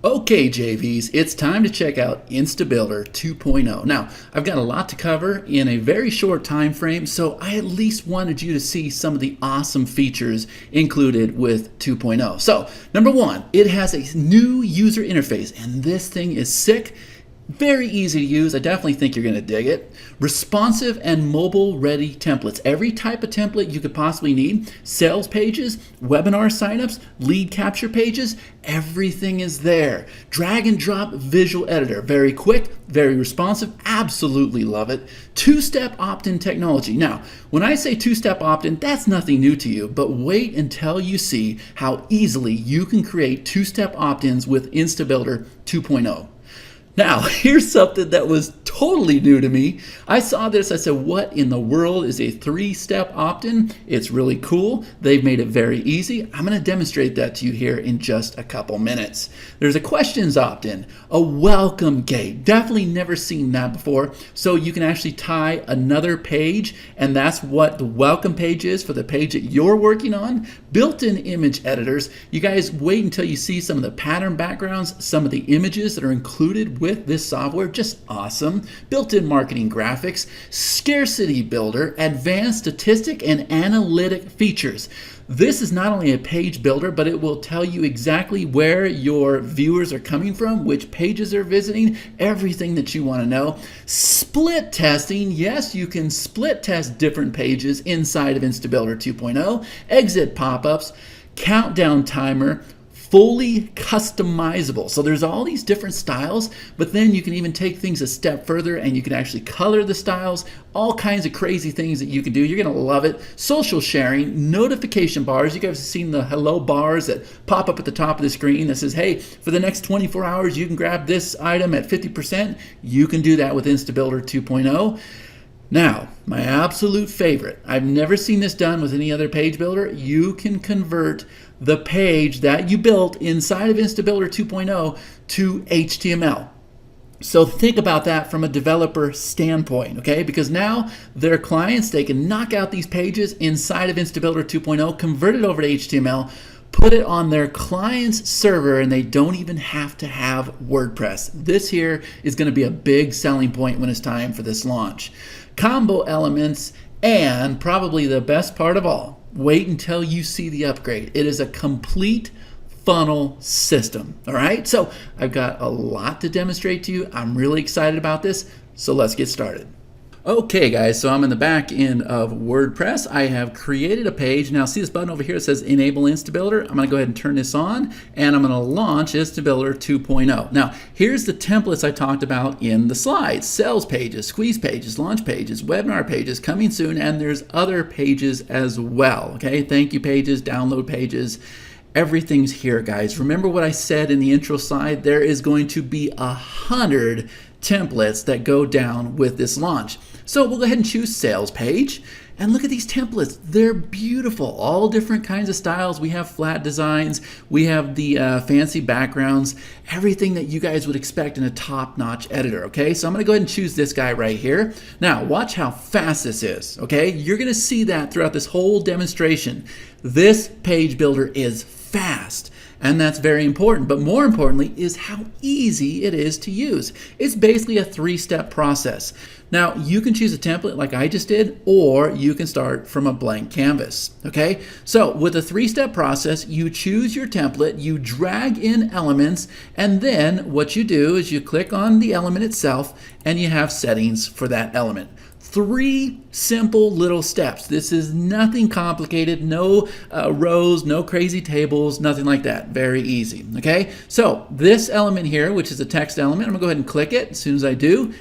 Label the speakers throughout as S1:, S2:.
S1: Okay, JVs, it's time to check out InstaBuilder 2.0. Now, I've got a lot to cover in a very short time frame, so I at least wanted you to see some of the awesome features included with 2.0. So, number one, it has a new user interface, and this thing is sick. Very easy to use. I definitely think you're going to dig it. Responsive and mobile-ready templates. Every type of template you could possibly need. Sales pages, webinar signups, lead capture pages, everything is there. Drag and drop visual editor. Very quick, very responsive. Absolutely love it. Two-step opt-in technology. Now, when I say two-step opt-in, that's nothing new to you, but wait until you see how easily you can create two-step opt-ins with InstaBuilder 2.0. Now, here's something that was totally new to me. I saw this, I said, what in the world is a three-step opt-in? It's really cool. They've made it very easy. I'm going to demonstrate that to you here in just a couple minutes. There's a questions opt-in, a welcome gate. Definitely never seen that before. So you can actually tie another page, and that's what the welcome page is for the page that you're working on. Built-in image editors. You guys wait until you see some of the pattern backgrounds, some of the images that are included with this software. Just awesome. Built-in marketing graphics, scarcity builder, advanced statistic and analytic features. This is not only a page builder, but it will tell you exactly where your viewers are coming from, which pages they're visiting, everything that you want to know. Split testing. Yes, you can split test different pages inside of InstaBuilder 2.0. Exit pop-ups, countdown timer, fully customizable. So there's all these different styles, but then you can even take things a step further and you can actually color the styles, all kinds of crazy things that you can do. You're gonna love it. Social sharing, notification bars. You guys have seen the hello bars that pop up at the top of the screen that says, hey, for the next 24 hours, you can grab this item at 50%. You can do that with InstaBuilder 2.0. Now, my absolute favorite, I've never seen this done with any other page builder. You can convert the page that you built inside of InstaBuilder 2.0 to HTML. So think about that from a developer standpoint, okay? Because now their clients, they can knock out these pages inside of InstaBuilder 2.0, convert it over to HTML, put it on their client's server, and they don't even have to have WordPress. This here is going to be a big selling point when it's time for this launch. Combo elements, and probably the best part of all, wait until you see the upgrade. It is a complete funnel system, all right? So I've got a lot to demonstrate to you. I'm really excited about this, so let's get started. Okay guys, so I'm in the back end of WordPress. I have created a page. Now see this button over here that says Enable InstaBuilder. I'm gonna go ahead and turn this on and I'm gonna launch InstaBuilder 2.0. Now here's the templates I talked about in the slides. Sales pages, squeeze pages, launch pages, webinar pages, coming soon, and there's other pages as well, okay? Thank you pages, download pages. Everything's here, guys. Remember what I said in the intro slide? There is going to be 100 templates that go down with this launch. So we'll go ahead and choose sales page, and look at these templates. They're beautiful, all different kinds of styles. We have flat designs, we have the fancy backgrounds, everything that you guys would expect in a top-notch editor, okay? So I'm gonna go ahead and choose this guy right here. Now watch how fast this is, okay? You're gonna see that throughout this whole demonstration. This page builder is fast. And that's very important, but more importantly is how easy it is to use. It's basically a three-step process. Now, you can choose a template like I just did, or you can start from a blank canvas, okay? So with a three-step process, you choose your template, you drag in elements, and then what you do is you click on the element itself and you have settings for that element. 3 simple little steps. This is nothing complicated, no rows, no crazy tables, nothing like that. Very easy, okay? So this element here, which is a text element, I'm gonna go ahead and click it. As soon as I do,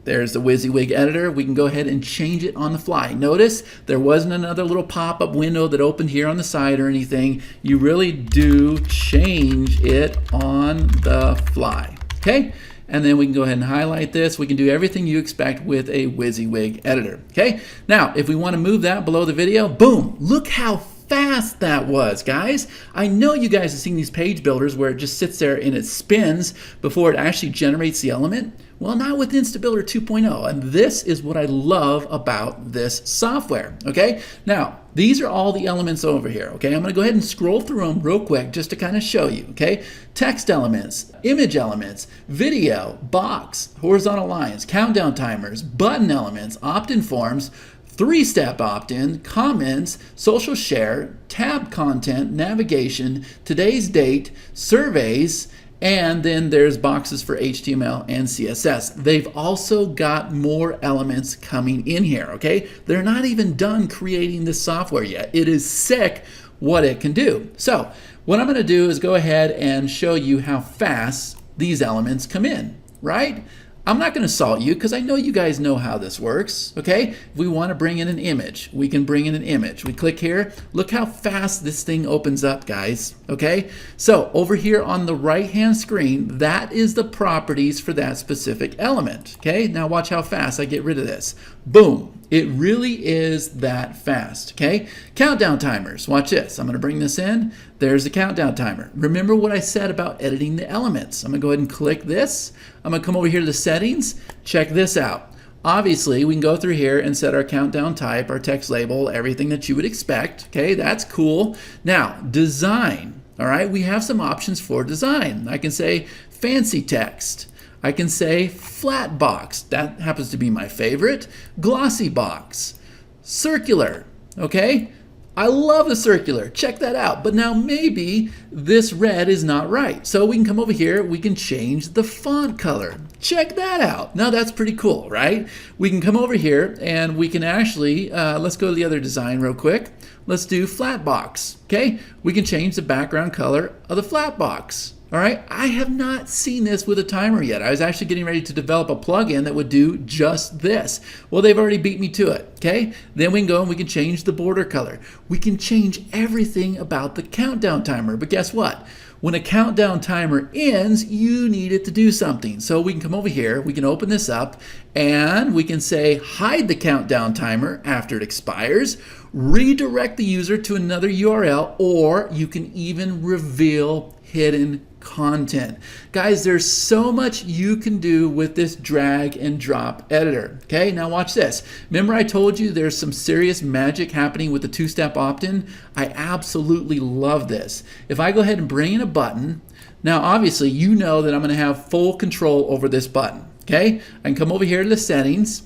S1: there's the WYSIWYG editor. We can go ahead and change it on the fly. Notice there wasn't another little pop-up window that opened here on the side or anything. You really do change it on the fly, okay? And then we can go ahead and highlight this. We can do everything you expect with a WYSIWYG editor, okay? Now, if we want to move that below the video, boom, look how fast that was, guys. I know you guys have seen these page builders where it just sits there and it spins before it actually generates the element. Well, not with InstaBuilder 2.0, and this is what I love about this software, okay? Now, these are all the elements over here, okay? I'm gonna go ahead and scroll through them real quick just to kind of show you, okay? Text elements, image elements, video, box, horizontal lines, countdown timers, button elements, opt-in forms, 3-step opt-in, comments, social share, tab content, navigation, today's date, surveys, and then there's boxes for HTML and CSS. They've also got more elements coming in here, okay? They're not even done creating this software yet. It is sick what it can do. So what I'm gonna do is go ahead and show you how fast these elements come in, right? I'm not going to salt you because I know you guys know how this works, okay? If we want to bring in an image, we can bring in an image. We click here. Look how fast this thing opens up, guys, okay? So over here on the right-hand screen, that is the properties for that specific element, okay? Now watch how fast I get rid of this. Boom. It really is that fast, okay? Countdown timers. Watch this. I'm going to bring this in. There's the countdown timer. Remember what I said about editing the elements. I'm going to go ahead and click this. I'm going to come over here to the settings. Check this out. Obviously, we can go through here and set our countdown type, our text label, everything that you would expect, okay? That's cool. Now, design, all right? We have some options for design. I can say fancy text. I can say flat box, that happens to be my favorite, glossy box, circular, okay? I love the circular, check that out. But now maybe this red is not right. So we can come over here, we can change the font color. Check that out. Now that's pretty cool, right? We can come over here and we can actually, let's go to the other design real quick. Let's do flat box, okay? We can change the background color of the flat box. All right, I have not seen this with a timer yet. I was actually getting ready to develop a plugin that would do just this. Well, they've already beat me to it, okay? Then we can go and we can change the border color. We can change everything about the countdown timer, but guess what? When a countdown timer ends, you need it to do something. So we can come over here, we can open this up, and we can say hide the countdown timer after it expires, redirect the user to another URL, or you can even reveal hidden content. Guys, there's so much you can do with this drag and drop editor. Okay, now watch this. Remember I told you there's some serious magic happening with the 2-step opt-in? I absolutely love this. If I go ahead and bring in a button, now obviously you know that I'm going to have full control over this button. Okay, I can come over here to the settings.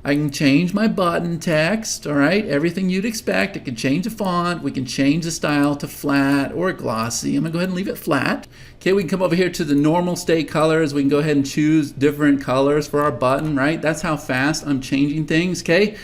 S1: I can change my button text, all right, everything you'd expect. I can change the font. We can change the style to flat or glossy. I'm gonna go ahead and leave it flat. Okay, we can come over here to the normal state colors. We can go ahead and choose different colors for our button, right? That's how fast I'm changing things, okay?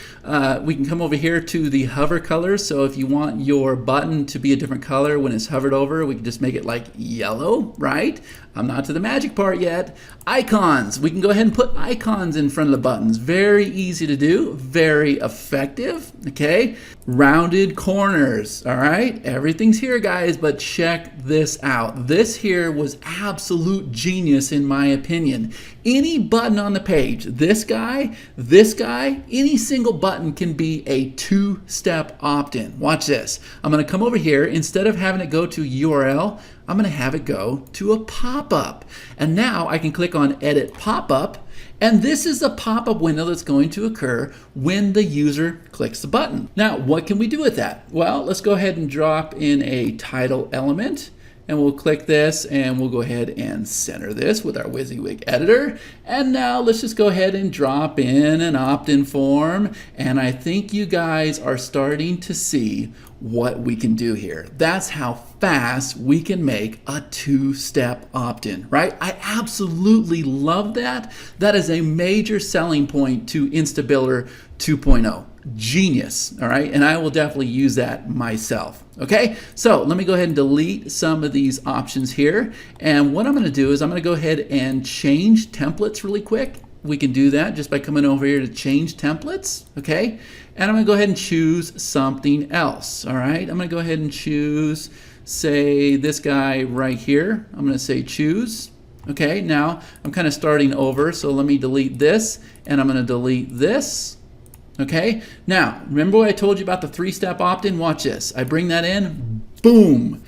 S1: We can come over here to the hover colors. So if you want your button to be a different color when it's hovered over, we can just make it like yellow, right? I'm not to the magic part yet. Icons. We can go ahead and put icons in front of the buttons. Very easy to do, very effective, okay? Rounded corners, all right? Everything's here, guys, but check this out. This here was absolute genius in my opinion. Any button on the page, this guy, any single button can be a 2-step opt-in. Watch this. I'm gonna come over here, instead of having it go to URL, I'm gonna have it go to a pop-up. And now I can click on Edit Pop-Up, and this is a pop-up window that's going to occur when the user clicks the button. Now, what can we do with that? Well, let's go ahead and drop in a title element, and we'll click this and we'll go ahead and center this with our WYSIWYG editor. And now let's just go ahead and drop in an opt-in form. And I think you guys are starting to see what we can do here. That's how fast we can make a 2-step opt-in, right? I absolutely love that. That is a major selling point to InstaBuilder 2.0. Genius, all right? And I will definitely use that myself, okay? So let me go ahead and delete some of these options here. And what I'm gonna do is I'm gonna go ahead and change templates really quick. We can do that just by coming over here to change templates, okay? And I'm gonna go ahead and choose something else, all right? I'm gonna go ahead and choose, say, this guy right here. I'm gonna say choose. Okay, now I'm kind of starting over, so let me delete this, and I'm gonna delete this. Okay, now remember what I told you about the 3-step opt-in? Watch this. I bring that in, boom.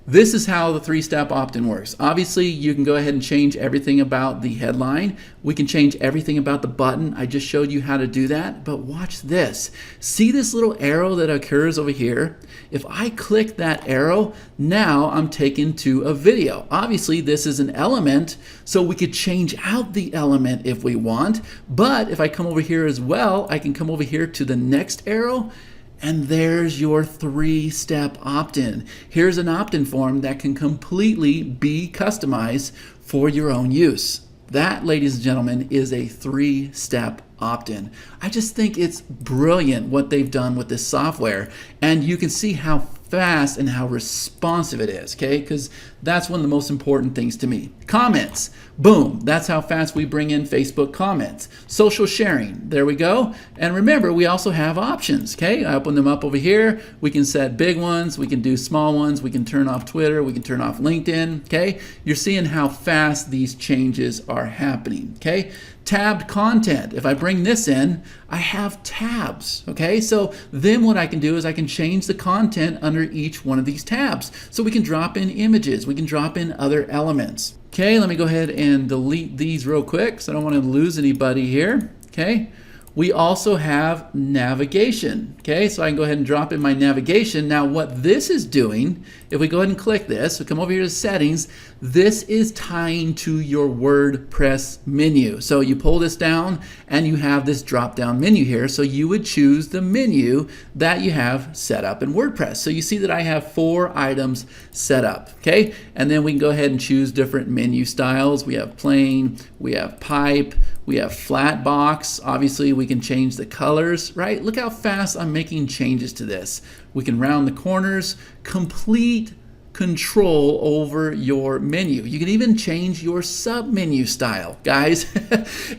S1: This is how the 3-step opt-in works. Obviously, you can go ahead and change everything about the headline. We can change everything about the button. I just showed you how to do that, but watch this. See this little arrow that occurs over here? If I click that arrow, now I'm taken to a video. Obviously, this is an element, so we could change out the element if we want, but if I come over here as well, I can come over here to the next arrow, and there's your 3-step opt-in. Here's an opt-in form that can completely be customized for your own use. That, ladies and gentlemen, is a 3-step opt-in. I just think it's brilliant what they've done with this software, and you can see how fast and how responsive it is, okay? Because that's one of the most important things to me. Comments, boom, that's how fast we bring in Facebook comments. Social sharing, there we go. And remember, we also have options, okay? I open them up over here. We can set big ones, we can do small ones, we can turn off Twitter, we can turn off LinkedIn, okay? You're seeing how fast these changes are happening, okay? Tabbed content. If I bring this in, I have tabs, okay? So then what I can do is I can change the content under each one of these tabs. So we can drop in images, we can drop in other elements. Okay, let me go ahead and delete these real quick so I don't want to lose anybody here, okay? We also have navigation, okay? So I can go ahead and drop in my navigation. Now what this is doing, if we go ahead and click this, we come over here to settings, this is tying to your WordPress menu. So you pull this down and you have this drop down menu here. So you would choose the menu that you have set up in WordPress. So you see that I have 4 items set up, okay? And then we can go ahead and choose different menu styles. We have plain, we have pipe, we have flat box. Obviously we can change the colors, right? Look how fast I'm making changes to this. We can round the corners, complete control over your menu. You can even change your sub-menu style. Guys,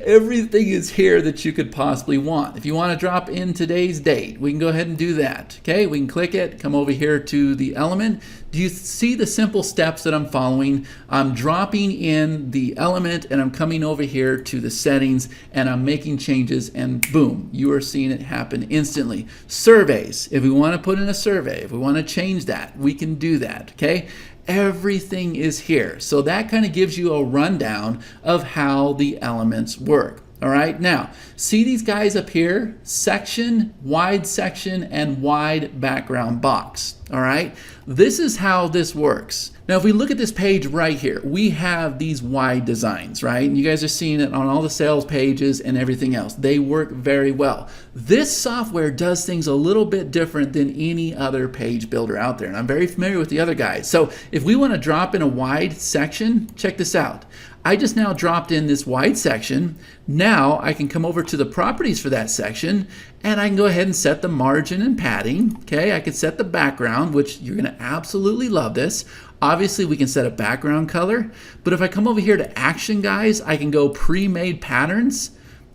S1: everything is here that you could possibly want. If you want to drop in today's date, we can go ahead and do that. Okay, we can click it, come over here to the element. Do you see the simple steps that I'm following? I'm dropping in the element and I'm coming over here to the settings and I'm making changes, and boom, you are seeing it happen instantly. Surveys, if we want to put in a survey, if we want to change that, we can do that, okay? Everything is here. So that kind of gives you a rundown of how the elements work. All right, now see these guys up here, section, and wide background box. All right, this is how this works. Now, if we look at this page right here, we have these wide designs, right? And you guys are seeing it on all the sales pages and everything else. They work very well. This software does things a little bit different than any other page builder out there. And I'm very familiar with the other guys. So if we want to drop in a wide section, check this out. I just now dropped in this wide section. Now I can come over to the properties for that section and I can go ahead and set the margin and padding. Okay, I can set the background, which you're going to absolutely love this. Obviously, we can set a background color, but if I come over here to action, guys, I can go pre-made patterns.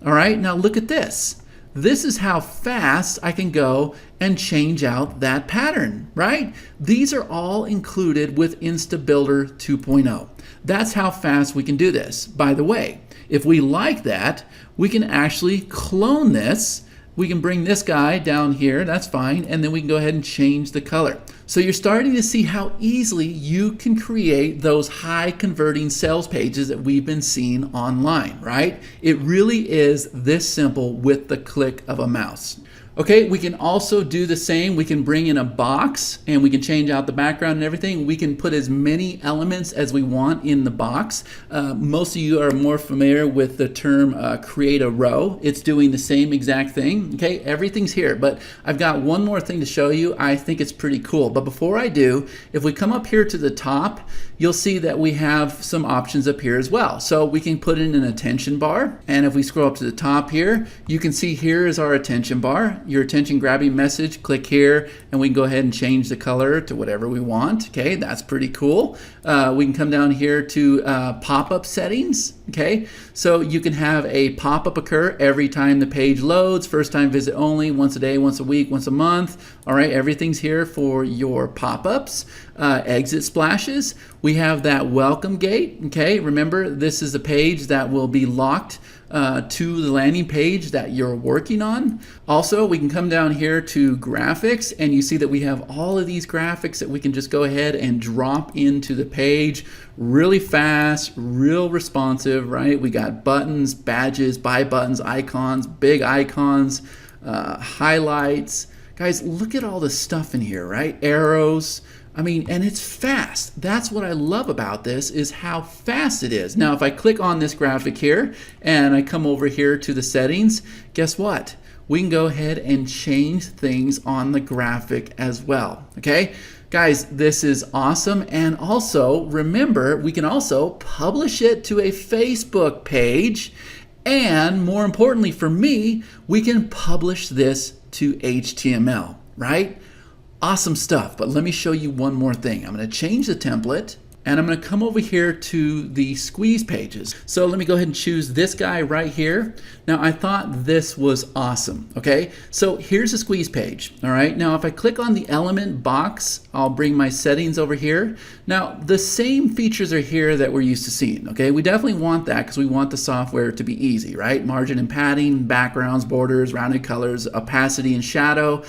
S1: All right, now look at this. This is how fast I can go and change out that pattern, right? These are all included with InstaBuilder 2.0. That's how fast we can do this. By the way, if we like that, we can actually clone this. We can bring this guy down here, that's fine, and then we can go ahead and change the color. So you're starting to see how easily you can create those high converting sales pages that we've been seeing online, right? It really is this simple with the click of a mouse. Okay, we can also do the same. We can bring in a box and we can change out the background and everything. We can put as many elements as we want in the box. Most of you are more familiar with the term create a row. It's doing the same exact thing. Okay, everything's here, but I've got one more thing to show you. I think it's pretty cool. But before I do, if we come up here to the top, you'll see that we have some options up here as well. So we can put in an attention bar. And if we scroll up to the top here, you can see here is our attention bar. Your attention grabbing message, click here, and we can go ahead and change the color to whatever we want. Okay, that's pretty cool. We can come down here to pop-up settings. Okay, so you can have a pop-up occur every time the page loads, first time visit only, once a day, once a week, once a month. All right, everything's here for your pop-ups. exit splashes. We have that welcome gate. Okay, remember this is a page that will be locked to the landing page that you're working on. Also, we can come down here to graphics, and you see that we have all of these graphics that we can just go ahead and drop into the page really fast, real responsive, right? We got buttons, badges, buy buttons, icons, big icons, highlights. Guys, look at all the stuff in here, right? Arrows. I mean, and it's fast. That's what I love about this, is how fast it is. Now, if I click on this graphic here and I come over here to the settings, guess what? We can go ahead and change things on the graphic as well, okay? Guys, this is awesome. And also, remember, we can also publish it to a Facebook page. And more importantly for me, we can publish this to HTML, right? Awesome stuff, but let me show you one more thing. I'm going to change the template, and I'm going to come over here to the squeeze pages. So let me go ahead and choose this guy right here. Now, I thought this was awesome, okay? So here's a squeeze page, all right? Now, if I click on the element box, I'll bring my settings over here. Now, the same features are here that we're used to seeing, okay? We definitely want that because we want the software to be easy, right? Margin and padding, backgrounds, borders, rounded colors, opacity and shadow.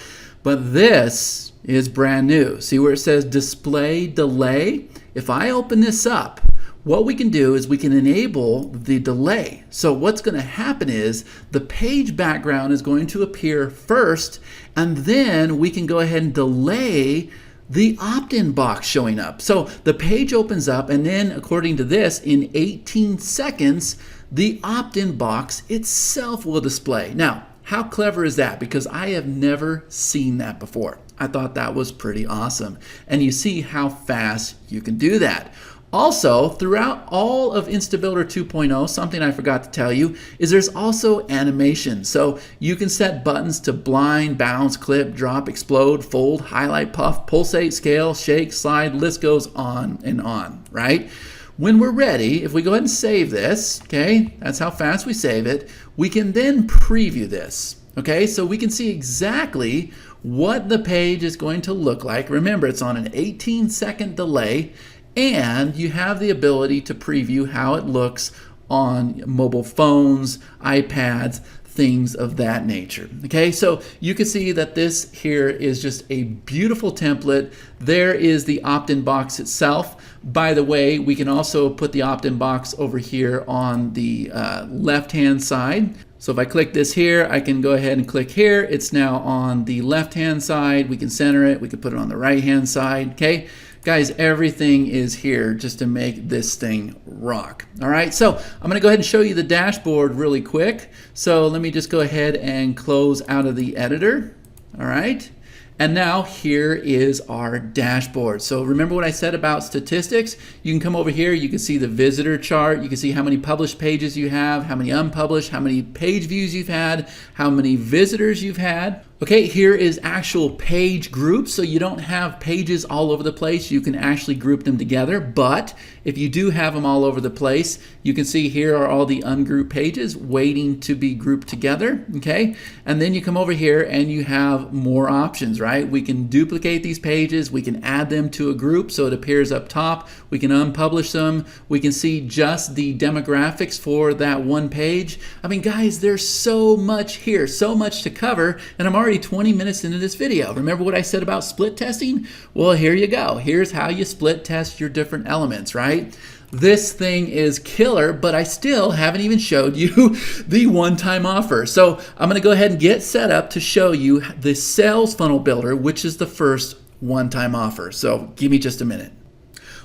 S1: But this is brand new. See where it says display delay? If I open this up, what we can do is we can enable the delay. So what's going to happen is the page background is going to appear first, and then we can go ahead and delay the opt-in box showing up. So the page opens up, and then according to this, in 18 seconds, the opt-in box itself will display. Now, how clever is that? Because I have never seen that before. I thought that was pretty awesome. And you see how fast you can do that. Also, throughout all of InstaBuilder 2.0, something I forgot to tell you is there's also animation. So you can set buttons to blind, bounce, clip, drop, explode, fold, highlight, puff, pulsate, scale, shake, slide, list goes on and on, right? When we're ready, if we go ahead and save this, okay, that's how fast we save it, we can then preview this, okay? So we can see exactly what the page is going to look like. Remember, it's on an 18-second delay, and you have the ability to preview how it looks on mobile phones, iPads, things of that nature. Okay, so you can see that this here is just a beautiful template. There is the opt-in box itself. By the way, we can also put the opt-in box over here on the left-hand side. So if I click this here, I can go ahead and click here. It's now on the left-hand side. We can center it. We can put it on the right-hand side. Okay, guys, everything is here just to make this thing rock. All right, so I'm going to go ahead and show you the dashboard really quick. So let me just go ahead and close out of the editor. All right. And now here is our dashboard. So remember what I said about statistics? You can come over here, you can see the visitor chart, you can see how many published pages you have, how many unpublished, how many page views you've had, how many visitors you've had. Okay, here is actual page groups, so you don't have pages all over the place. You can actually group them together, but if you do have them all over the place, you can see here are all the ungrouped pages waiting to be grouped together, okay? And then you come over here and you have more options, right? We can duplicate these pages, we can add them to a group so it appears up top, we can unpublish them, we can see just the demographics for that one page. I mean, guys, there's so much here, so much to cover, and I'm already 20 minutes into this video. Remember what I said about split testing? Well, here you go. Here's how you split test your different elements, right? This thing is killer, but I still haven't even showed you the one-time offer. So I'm going to go ahead and get set up to show you the sales funnel builder, which is the first one-time offer. So give me just a minute.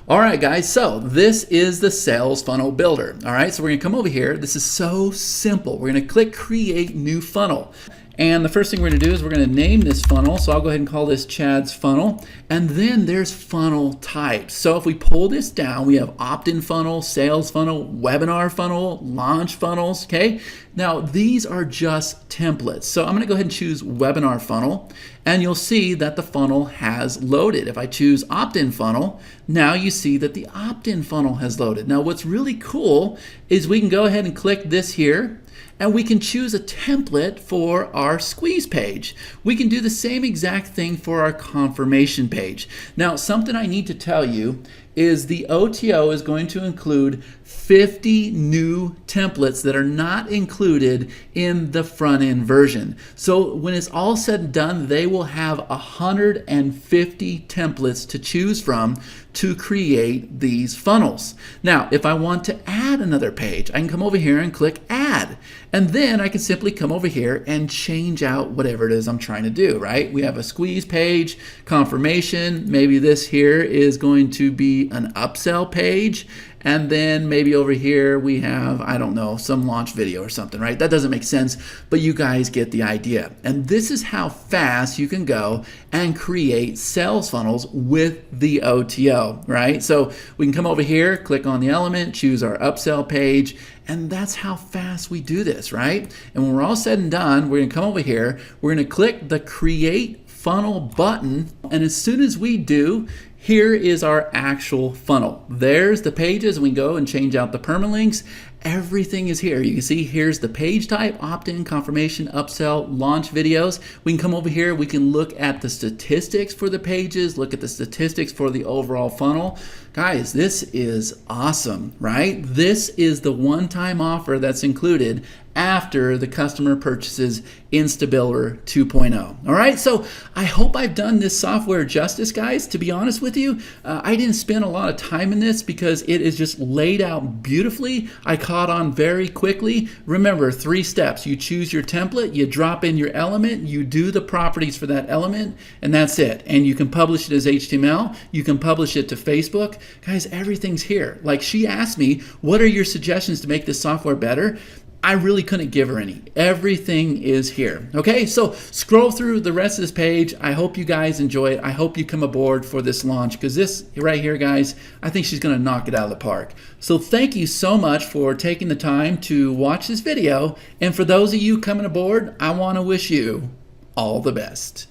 S1: All right, guys, so this is the sales funnel builder. All right, so we're going to come over here. This is so simple. We're going to click create new funnel. And the first thing we're going to do is we're going to name this funnel. So I'll go ahead and call this Chad's funnel. And then there's funnel types. So if we pull this down, we have opt-in funnel, sales funnel, webinar funnel, launch funnels, okay? Now, these are just templates. So I'm going to go ahead and choose webinar funnel. And you'll see that the funnel has loaded. If I choose opt-in funnel, now you see that the opt-in funnel has loaded. Now, what's really cool is we can go ahead and click this here. and we can choose a template for our squeeze page. We can do the same exact thing for our confirmation page. Now, something I need to tell you is the OTO is going to include 50 new templates that are not included in the front end version. So when it's all said and done, they will have 150 templates to choose from to create these funnels. Now, if I want to add another page, I can come over here and click add. And then I can simply come over here and change out whatever it is I'm trying to do, right? We have a squeeze page, confirmation, maybe this here is going to be an upsell page. And then maybe over here we have, I don't know, some launch video or something, right? That doesn't make sense, but you guys get the idea. And this is how fast you can go and create sales funnels with the OTO, right? So we can come over here, click on the element, choose our upsell page, and that's how fast we do this, right? And when we're all said and done, we're gonna come over here, we're gonna click the create funnel button, and as soon as we do, here is our actual funnel. There's the pages. We can go and change out the permalinks. Everything is here. You can see here's the page type, opt-in, confirmation, upsell, launch videos. We can come over here. We can look at the statistics for the pages, look at the statistics for the overall funnel. Guys, this is awesome, right? This is the one-time offer that's included after the customer purchases InstaBuilder 2.0. All right, so I hope I've done this software justice, guys. To be honest with you, I didn't spend a lot of time in this because it is just laid out beautifully. I caught on very quickly. Remember, 3 steps. You choose your template, you drop in your element, you do the properties for that element, and that's it. And you can publish it as HTML. You can publish it to Facebook. Guys, everything's here. Like, she asked me, what are your suggestions to make this software better? I really couldn't give her any. Everything is here. Okay, so scroll through the rest of this page. I hope you guys enjoy it. I hope you come aboard for this launch, because this right here, guys, I think she's going to knock it out of the park. So thank you so much for taking the time to watch this video. And for those of you coming aboard, I want to wish you all the best.